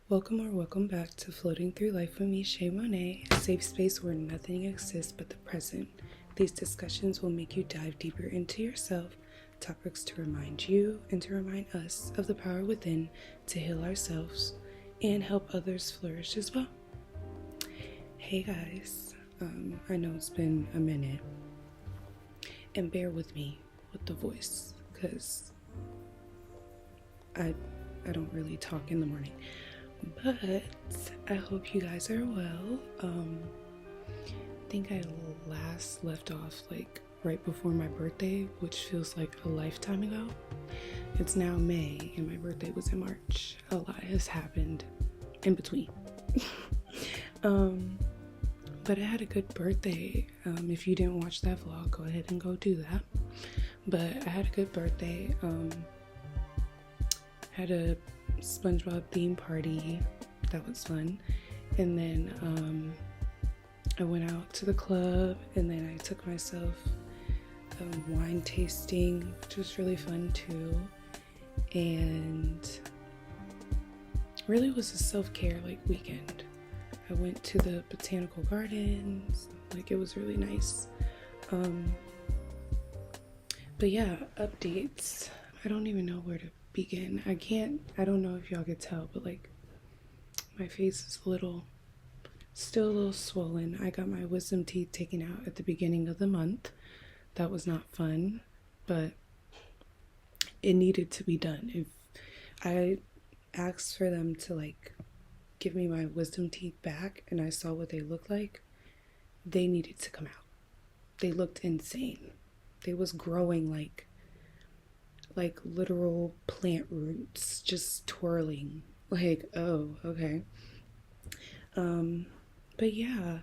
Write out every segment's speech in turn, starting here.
Welcome back to Floating Through Life with me, Shay Monet, a safe space where nothing exists but the present. These discussions will make you dive deeper into yourself, topics to remind you and to remind us of the power within to heal ourselves and help others flourish as well. Hey guys, I know it's been a minute, and bear with me with the voice, because I don't really talk in the morning. But I hope you guys are well. I think I last left off like right before my birthday, which feels like a lifetime ago. It's now May and my birthday was in March. A lot has happened in between. But I had a good birthday. If you didn't watch that vlog, go ahead and go do that. But I had a good birthday. Had a SpongeBob theme party. That was fun. And then I went out to the club, and then I took myself wine tasting, which was really fun too. And really was a self-care weekend. I went to the botanical gardens. It was really nice. But yeah, updates. I don't even know where to begin. I don't know if y'all could tell, but my face is still a little swollen. I got my wisdom teeth taken out at the beginning of the month. That was not fun, but it needed to be done. If I asked for them to give me my wisdom teeth back and I saw what they looked like, they needed to come out. They looked insane. They was growing like literal plant roots, just twirling. Oh, okay. But yeah,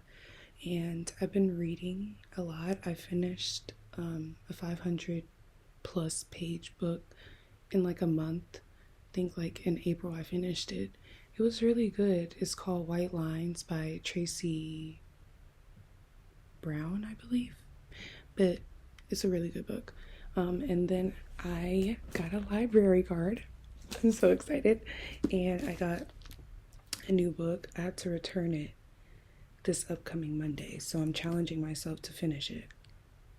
and I've been reading a lot. I finished a 500 plus page book in a month. I think in April I finished it. It was really good. It's called White Lines by Tracy Brown, I believe. But it's a really good book. And then I got a library card. I'm so excited. And I got a new book. I had to return it this upcoming Monday. So I'm challenging myself to finish it.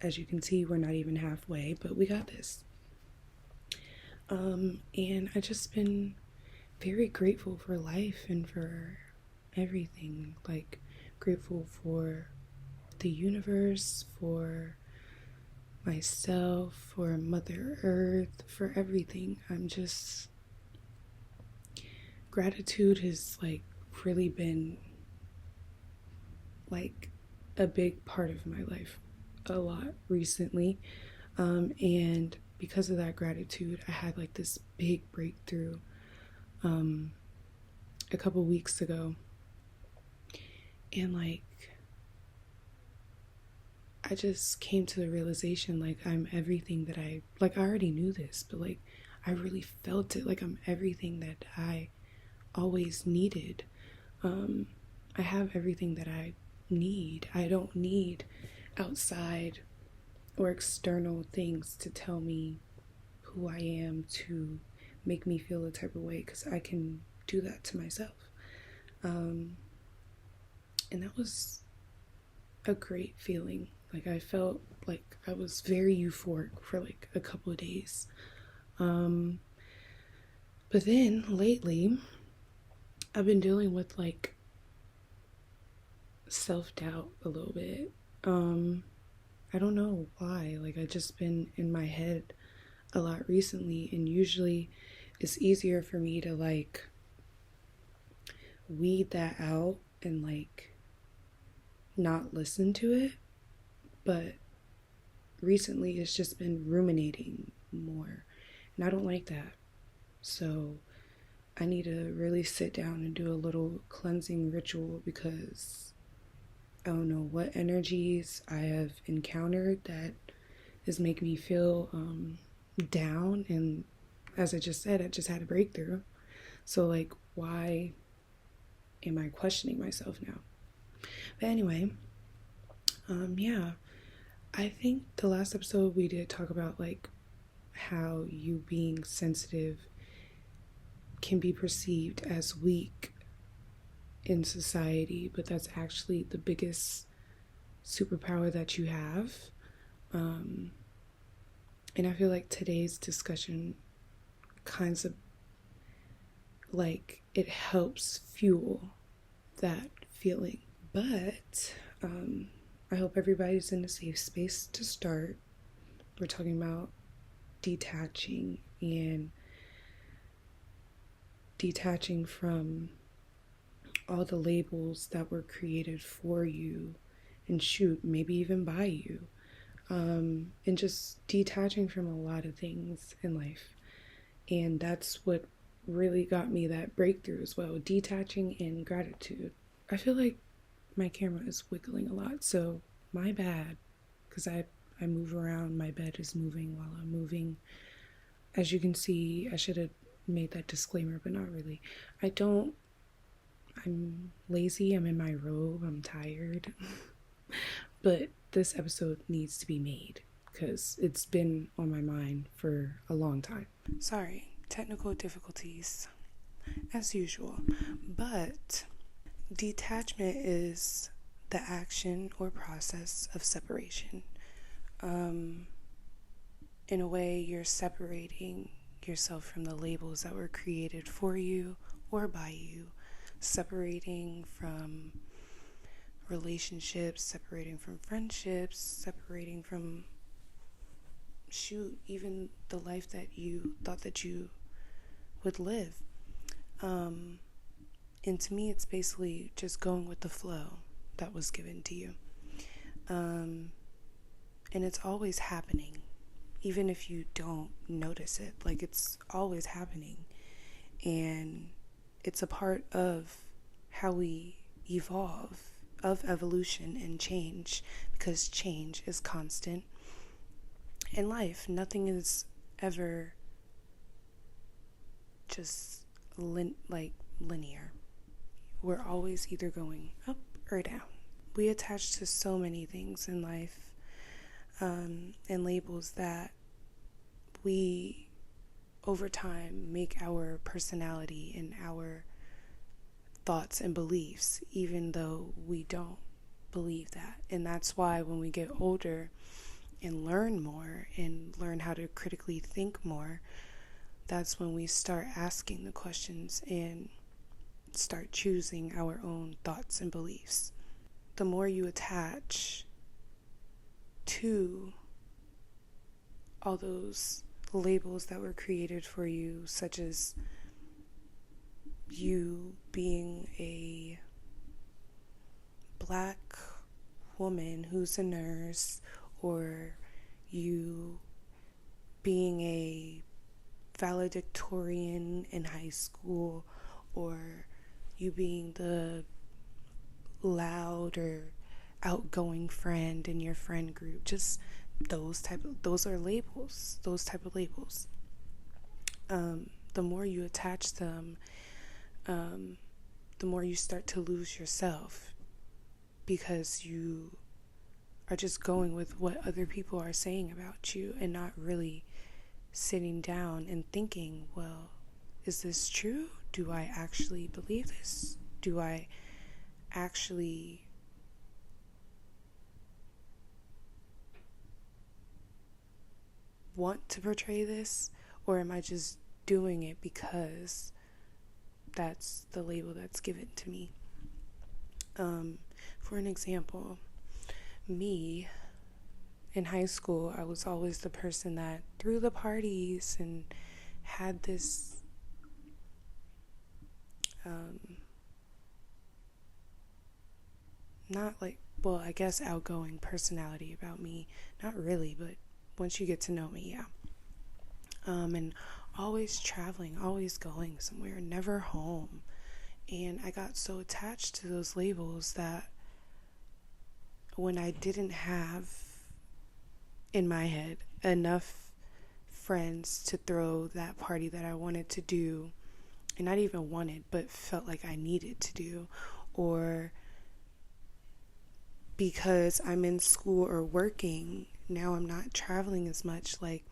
As you can see, we're not even halfway, but we got this. And I just been very grateful for life and for everything. Grateful for the universe, for myself, for Mother Earth, for everything. Gratitude has really been a big part of my life a lot recently. And because of that gratitude, I had this big breakthrough a couple weeks ago. And I just came to the realization I'm everything that I already knew this, but I really felt it. I'm everything that I always needed. I have everything that I need. I don't need outside or external things to tell me who I am, to make me feel a type of way, because I can do that to myself. And that was a great feeling. I felt I was very euphoric for a couple of days. But then lately, I've been dealing with self-doubt a little bit. I don't know why. I just been in my head a lot recently, and usually it's easier for me to weed that out and not listen to it. But recently it's just been ruminating more, and I don't like that. So I need to really sit down and do a little cleansing ritual, because I don't know what energies I have encountered that is making me feel down. And as I just said, I just had a breakthrough. So why am I questioning myself now? But anyway, yeah, I think the last episode we did talk about how you being sensitive can be perceived as weak in society, but that's actually the biggest superpower that you have. And I feel like today's discussion kinds of like it helps fuel that feeling. But I hope everybody's in a safe space to start. We're talking about detaching and detaching from all the labels that were created for you and shoot, maybe even by you. And just detaching from a lot of things in life. And that's what really got me that breakthrough as well. Detaching and gratitude. I feel like my camera is wiggling a lot, so my bad, because I move around. My bed is moving while I'm moving. As you can see, I should have made that disclaimer, but not really. I'm lazy, I'm in my robe, I'm tired. But this episode needs to be made because it's been on my mind for a long time. Sorry, technical difficulties as usual. But detachment is the action or process of separation. In a way, you're separating yourself from the labels that were created for you or by you, separating from relationships, separating from friendships, separating from even the life that you thought that you would live. And to me, it's basically just going with the flow that was given to you. And it's always happening, even if you don't notice it. Like, it's always happening. And it's a part of how we evolve, of evolution and change, because change is constant. In life, nothing is ever just linear. We're always either going up or down. We attach to so many things in life, and labels that we, over time, make our personality and our thoughts and beliefs, even though we don't believe that. And that's why when we get older and learn more and learn how to critically think more, that's when we start asking the questions and start choosing our own thoughts and beliefs. The more you attach to all those labels that were created for you, such as you being a Black woman who's a nurse, or you being a valedictorian in high school, or you being the loud or outgoing friend in your friend group. Just those are labels, those type of labels. The more you attach them, the more you start to lose yourself, because you are just going with what other people are saying about you and not really sitting down and thinking, well, is this true? Do I actually believe this? Do I actually want to portray this? Or am I just doing it because that's the label that's given to me? For an example, me in high school, I was always the person that threw the parties and had this I guess outgoing personality about me. Not really, but once you get to know me, yeah. And always traveling, always going somewhere, never home. And I got so attached to those labels that when I didn't have, in my head, enough friends to throw that party that I wanted to do, and not even wanted, but felt like I needed to do, or because I'm in school or working, now I'm not traveling as much, like,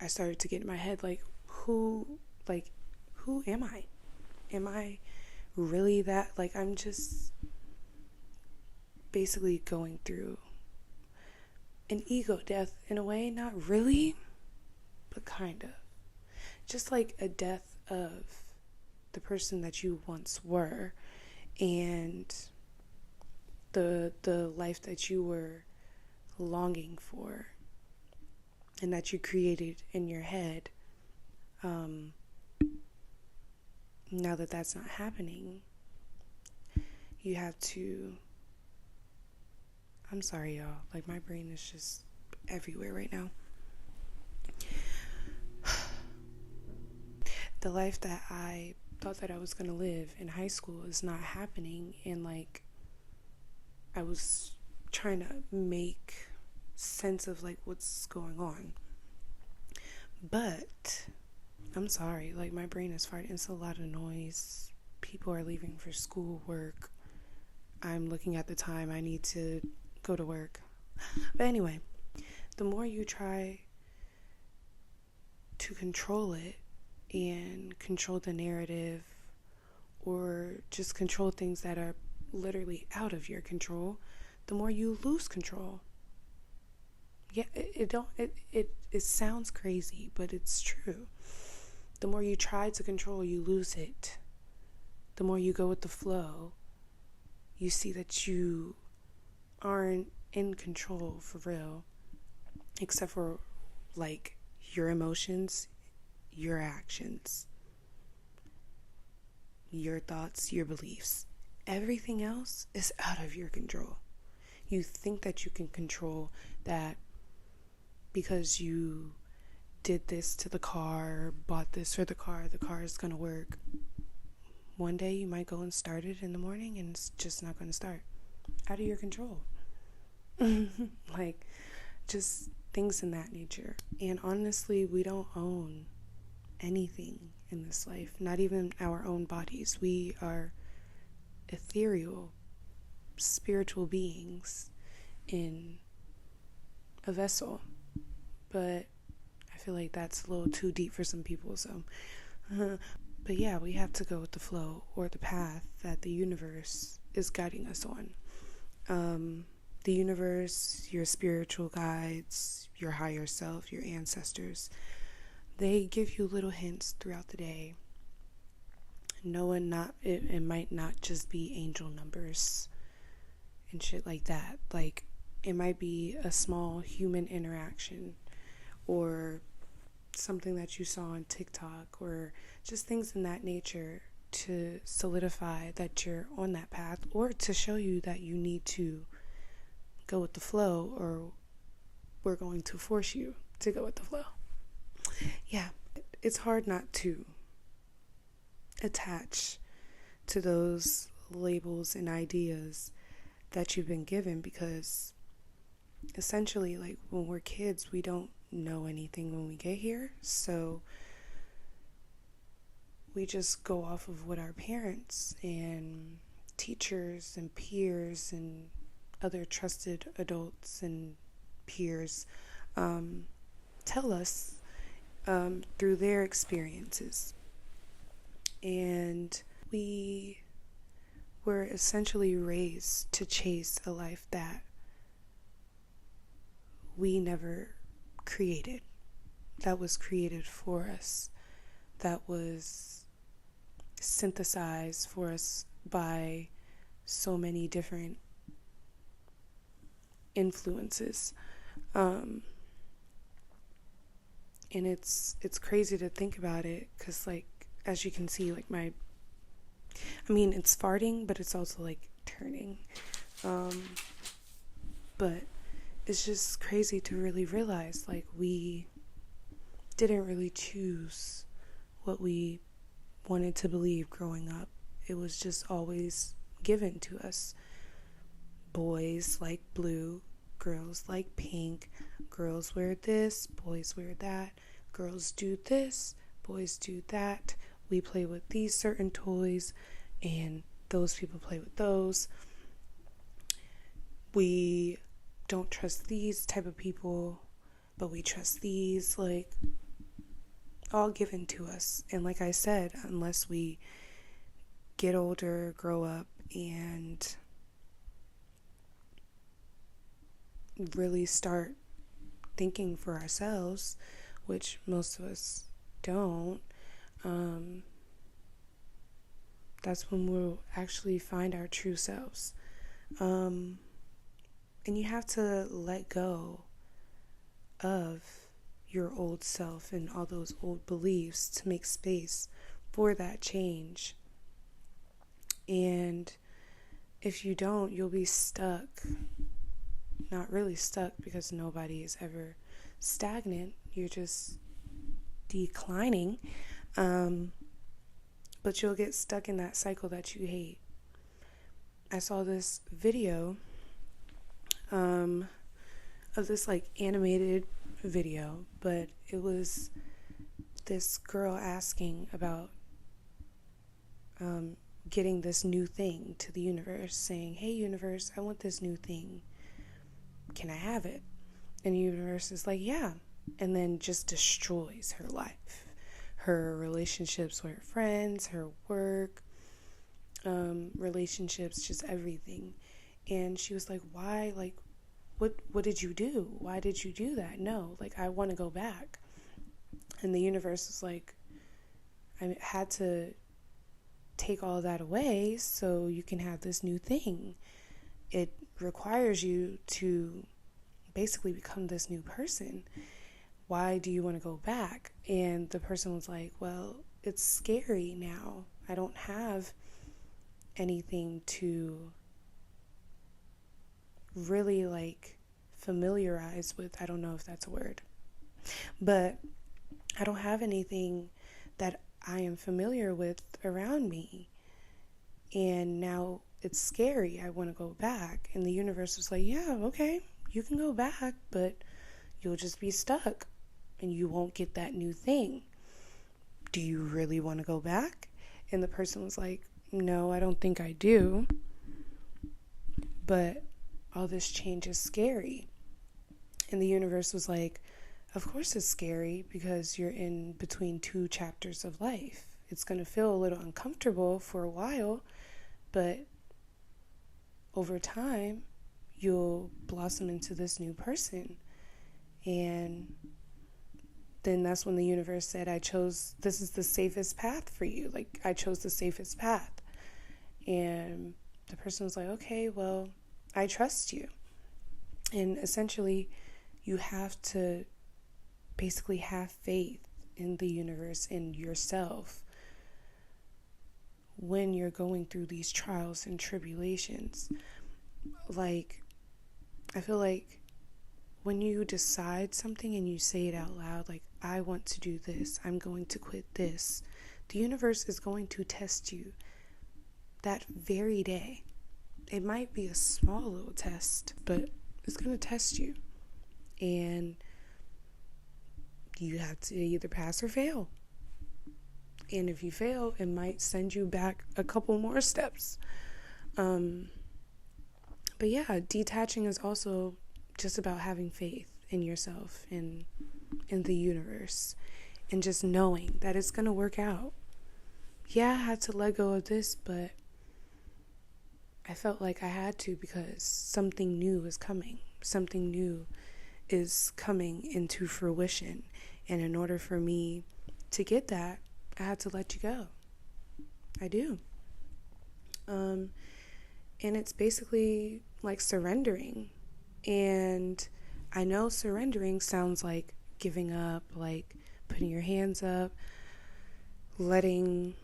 I started to get in my head, who am I? Am I really that, like, I'm just basically going through an ego death in a way. Not really, but kind of. Just like a death of the person that you once were, and the life that you were longing for and that you created in your head. Now that that's not happening, you have to, I'm sorry y'all, like my brain is just everywhere right now. The life that I thought that I was going to live in high school is not happening, and like I was trying to make sense of like what's going on. But I'm sorry, like my brain is farting. It's a lot of noise. People are leaving for school, work. I'm looking at the time. I need to go to work. But anyway, the more you try to control it and control the narrative, or just control things that are literally out of your control, the more you lose control. Yeah, it sounds crazy, but it's true. The more you try to control, you lose it. The more you go with the flow, you see that you aren't in control for real, except for like your emotions, your actions, your thoughts, your beliefs. Everything else is out of your control. You think that you can control that because you did this to the car, bought this for the car is going to work. One day you might go and start it in the morning and it's just not going to start. Out of your control. Like, just things in that nature. And honestly, we don't own anything in this life, not even our own bodies. We are ethereal, spiritual beings in a vessel. But I feel like that's a little too deep for some people, so but yeah, we have to go with the flow, or the path that the universe is guiding us on. The universe, your spiritual guides, your higher self, your ancestors, they give you little hints throughout the day. It might not just be angel numbers and shit like that. Like, it might be a small human interaction, or something that you saw on TikTok, or just things in that nature to solidify that you're on that path, or to show you that you need to go with the flow, or we're going to force you to go with the flow. Yeah, it's hard not to attach to those labels and ideas that you've been given, because essentially, like, when we're kids, we don't know anything when we get here, so we just go off of what our parents and teachers and peers and other trusted adults and peers tell us through their experiences. And we were essentially raised to chase a life that we never created, that was created for us, that was synthesized for us by so many different influences. And it's crazy to think about it, because, like, as you can see, like, it's farting, but it's also like turning. But it's just crazy to really realize, like, we didn't really choose what we wanted to believe growing up. It was just always given to us. Boys like blue, girls like pink, girls wear this, boys wear that, girls do this, boys do that, we play with these certain toys, and those people play with those. We don't trust these type of people, but we trust these, like, all given to us. And like I said, unless we get older, grow up, and really start thinking for ourselves, which most of us don't, that's when we'll actually find our true selves. And you have to let go of your old self and all those old beliefs to make space for that change. And if you don't, you'll be stuck. Not really stuck, because nobody is ever stagnant. You're just declining. But you'll get stuck in that cycle that you hate. I saw this video of this like animated video, but it was this girl asking about getting this new thing to the universe, saying, "Hey universe, I want this new thing. Can I have it?" And the universe is like, "Yeah." And then just destroys her life, her relationships with her friends, her work, relationships, just everything. And she was like, "Why? Like, what did you do? Why did you do that? No, like, I want to go back." And the universe was like, "I had to take all that away so you can have this new thing. It requires you to basically become this new person. Why do you want to go back?" And the person was like, "Well, it's scary now. I don't have anything to really like familiarize with." I don't know if that's a word, but I don't have anything that I am familiar with around me. And now it's scary. I want to go back. And the universe was like, "Yeah, okay, you can go back, but you'll just be stuck and you won't get that new thing. Do you really want to go back?" And the person was like, "No, I don't think I do. But all this change is scary." And the universe was like, "Of course it's scary, because you're in between two chapters of life. It's going to feel a little uncomfortable for a while, but over time, you'll blossom into this new person." And then that's when the universe said, "This is the safest path for you. Like, I chose the safest path." And the person was like, "Okay, well, I trust you." And essentially, you have to basically have faith in the universe, in yourself, when you're going through these trials and tribulations. Like, I feel like when you decide something and you say it out loud, like, "I want to do this, I'm going to quit this," the universe is going to test you that very day. It might be a small little test, but it's going to test you. And you have to either pass or fail. And if you fail, it might send you back a couple more steps. But yeah, detaching is also just about having faith in yourself and in the universe, and just knowing that it's going to work out. Yeah, I had to let go of this, but I felt like I had to, because something new is coming. Something new is coming into fruition. And in order for me to get that, I had to let you go. I do. And it's basically like surrendering. And I know surrendering sounds like giving up, like putting your hands up, letting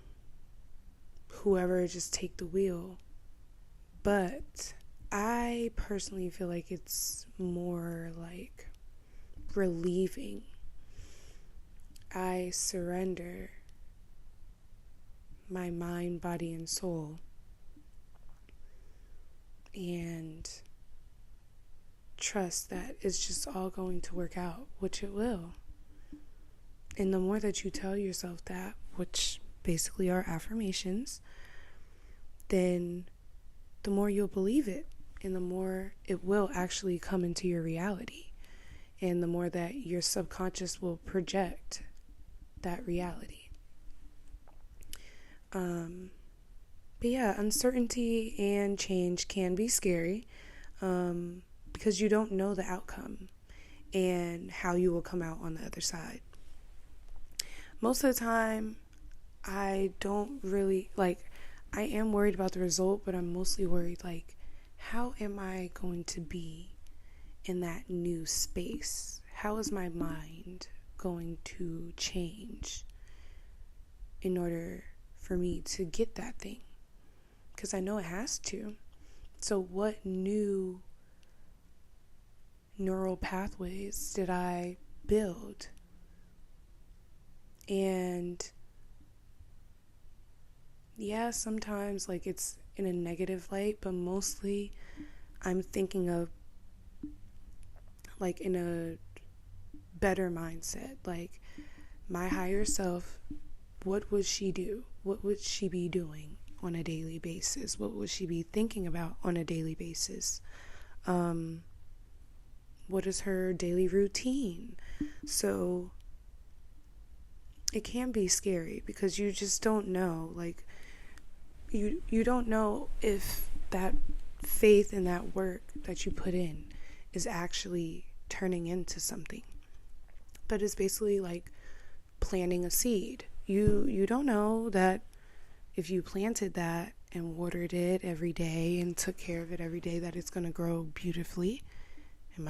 whoever just take the wheel. But I personally feel like it's more like relieving. I surrender my mind, body, and soul, and trust that it's just all going to work out, which it will. And the more that you tell yourself that, which basically are affirmations, then the more you'll believe it, and the more it will actually come into your reality, and the more that your subconscious will project that reality. But yeah, uncertainty and change can be scary, because you don't know the outcome and how you will come out on the other side. Most of the time, I don't really, like, I am worried about the result, but I'm mostly worried, like, how am I going to be in that new space? How is my mind going to change in order for me to get that thing? Because I know it has to. So what new neural pathways did I build? And yeah, sometimes like it's in a negative light, but mostly I'm thinking of like in a better mindset. Like my higher self, what would she do? What would she be doing on a daily basis? What would she be thinking about on a daily basis? What is her daily routine? So it can be scary because you just don't know. Like you don't know if that faith and that work that you put in is actually turning into something. But it's basically like planting a seed. You don't know that if you planted that and watered it every day and took care of it every day, that it's going to grow beautifully. It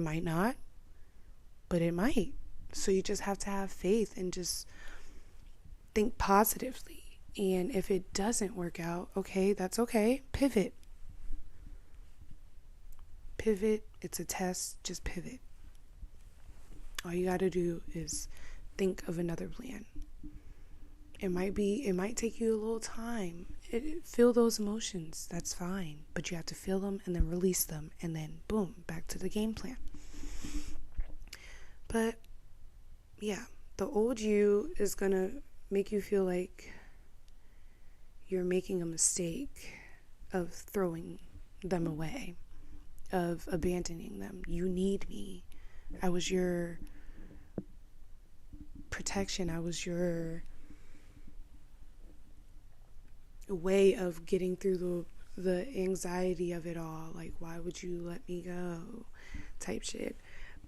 might not, but it might. So you just have to have faith and just think positively. And if it doesn't work out, okay, that's okay. Pivot. It's a test. Just pivot. All you got to do is think of another plan. It might take you a little time. Feel those emotions. That's fine. But you have to feel them and then release them. And then, boom, back to the game plan. But, yeah, the old you is going to make you feel like you're making a mistake of throwing them away, of abandoning them. You need me. I was your protection. I was your way of getting through the anxiety of it all. Like, why would you let me go? Type shit.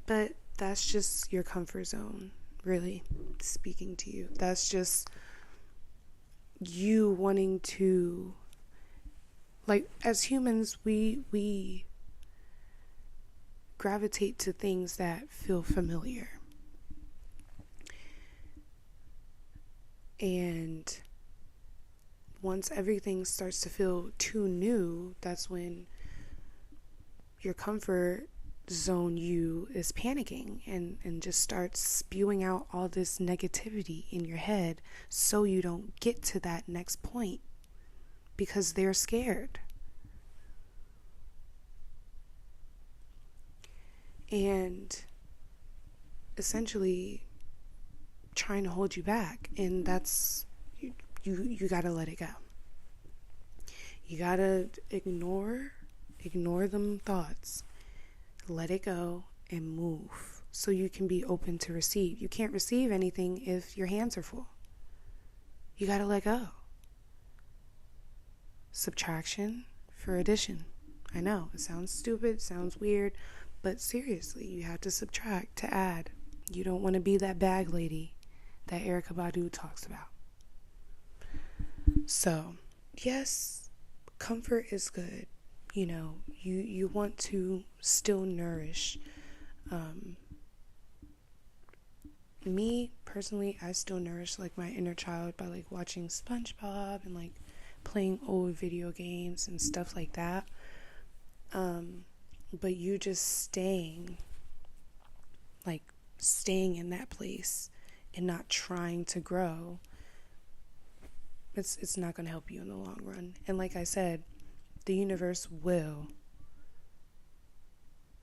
But that's just your comfort zone, really speaking to you. That's just you wanting to, like, as humans, we gravitate to things that feel familiar. And once everything starts to feel too new, that's when your comfort zone you is panicking and just starts spewing out all this negativity in your head so you don't get to that next point because they're scared. And essentially trying to hold you back, and that's you gotta let it go. You gotta ignore them thoughts, let it go and move so you can be open to receive. You can't receive anything if your hands are full. You gotta let go. Subtraction for addition. I know it sounds stupid, sounds weird, but seriously, you have to subtract to add. You don't want to be that bag lady that Erykah Badu talks about. So, yes, comfort is good. You know, you want to still nourish. Me, personally, I still nourish, like, my inner child by, like, watching SpongeBob and, like, playing old video games and stuff like that. But you just staying in that place and not trying to grow, it's not going to help you in the long run. And like I said, the universe will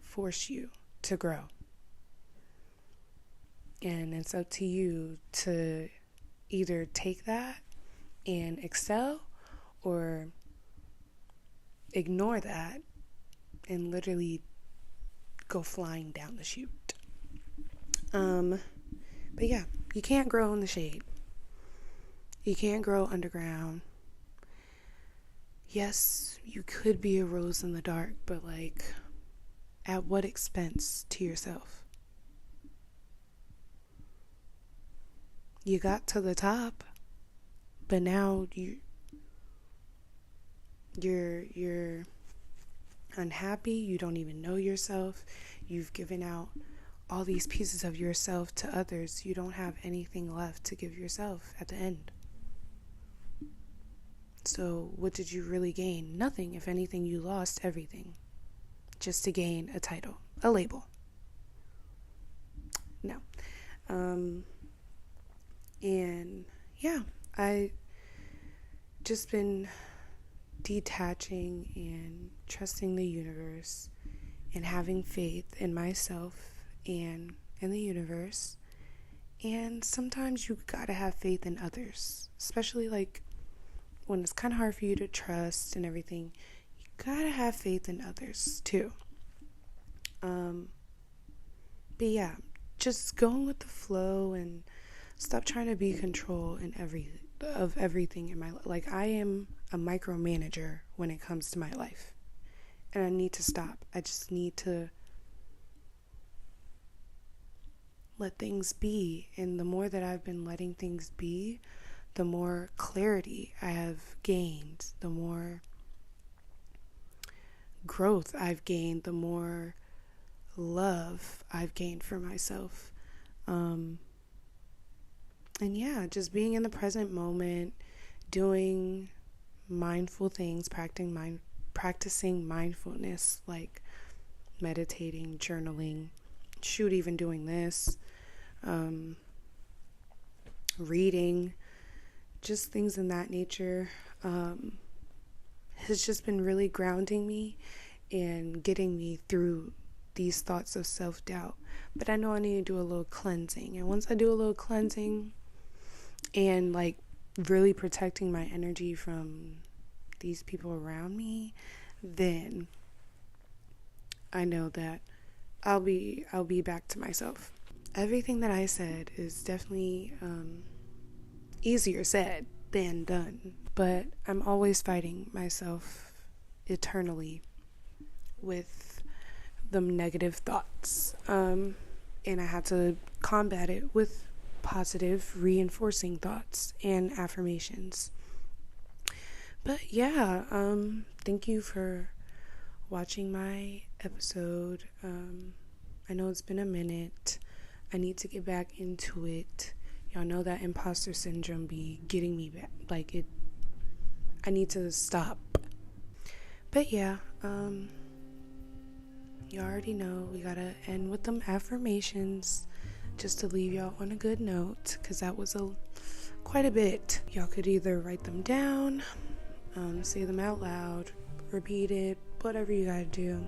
force you to grow. And it's up to you to either take that and excel or ignore that and literally go flying down the chute. But yeah, you can't grow in the shade. You can't grow underground. yes, you could be a rose in the dark, but like, at what expense to yourself? You got to the top, but now you're unhappy. You don't even know yourself. You've given out all these pieces of yourself to others. You don't have anything left to give yourself at the end. So what did you really gain? Nothing. If anything, you lost everything just to gain a title, a label. No. And yeah, I just been detaching and trusting the universe and having faith in myself and in the universe. And sometimes you gotta have faith in others, especially like when it's kind of hard for you to trust and everything. You gotta have faith in others too. But yeah, just going with the flow and stop trying to be control in everything in my life. Like, I am a micromanager when it comes to my life, and I need to stop. I just need to let things be. And the more that I've been letting things be, the more clarity I have gained, the more growth I've gained, the more love I've gained for myself. And yeah, just being in the present moment, doing mindful things, practicing mindfulness, like meditating, journaling, even doing this, reading, just things in that nature, has just been really grounding me and getting me through these thoughts of self-doubt. But I know I need to do a little cleansing, and once I do a little cleansing and like really protecting my energy from these people around me, then I know that I'll be back to myself. Everything that I said is definitely easier said than done, but I'm always fighting myself eternally with the negative thoughts, and I have to combat it with positive reinforcing thoughts and affirmations. But yeah, thank you for watching my episode. I know it's been a minute. I need to get back into it. Y'all know that imposter syndrome be getting me back. Like, I need to stop. But yeah, you already know we gotta end with them affirmations just to leave y'all on a good note, because that was quite a bit. Y'all could either write them down, say them out loud, repeat it, whatever you gotta do.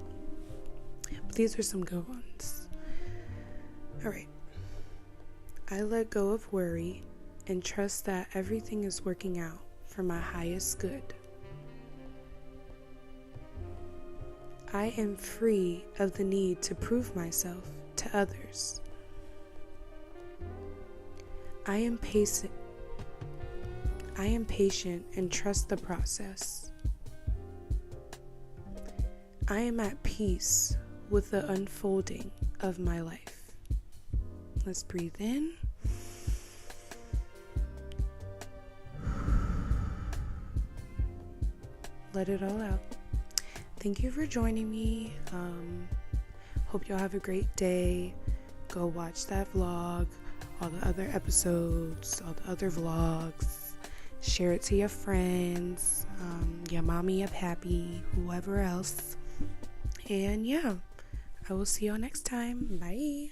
But these are some good ones. Alright. I let go of worry and trust that everything is working out for my highest good. I am free of the need to prove myself to others. I am patient and trust the process. I am at peace with the unfolding of my life. Let's breathe in. Let it all out. Thank you for joining me. Hope y'all have a great day. Go watch that vlog, all the other episodes, all the other vlogs. Share it to your friends, your mommy, your pappy, whoever else. And yeah, I will see y'all next time. Bye.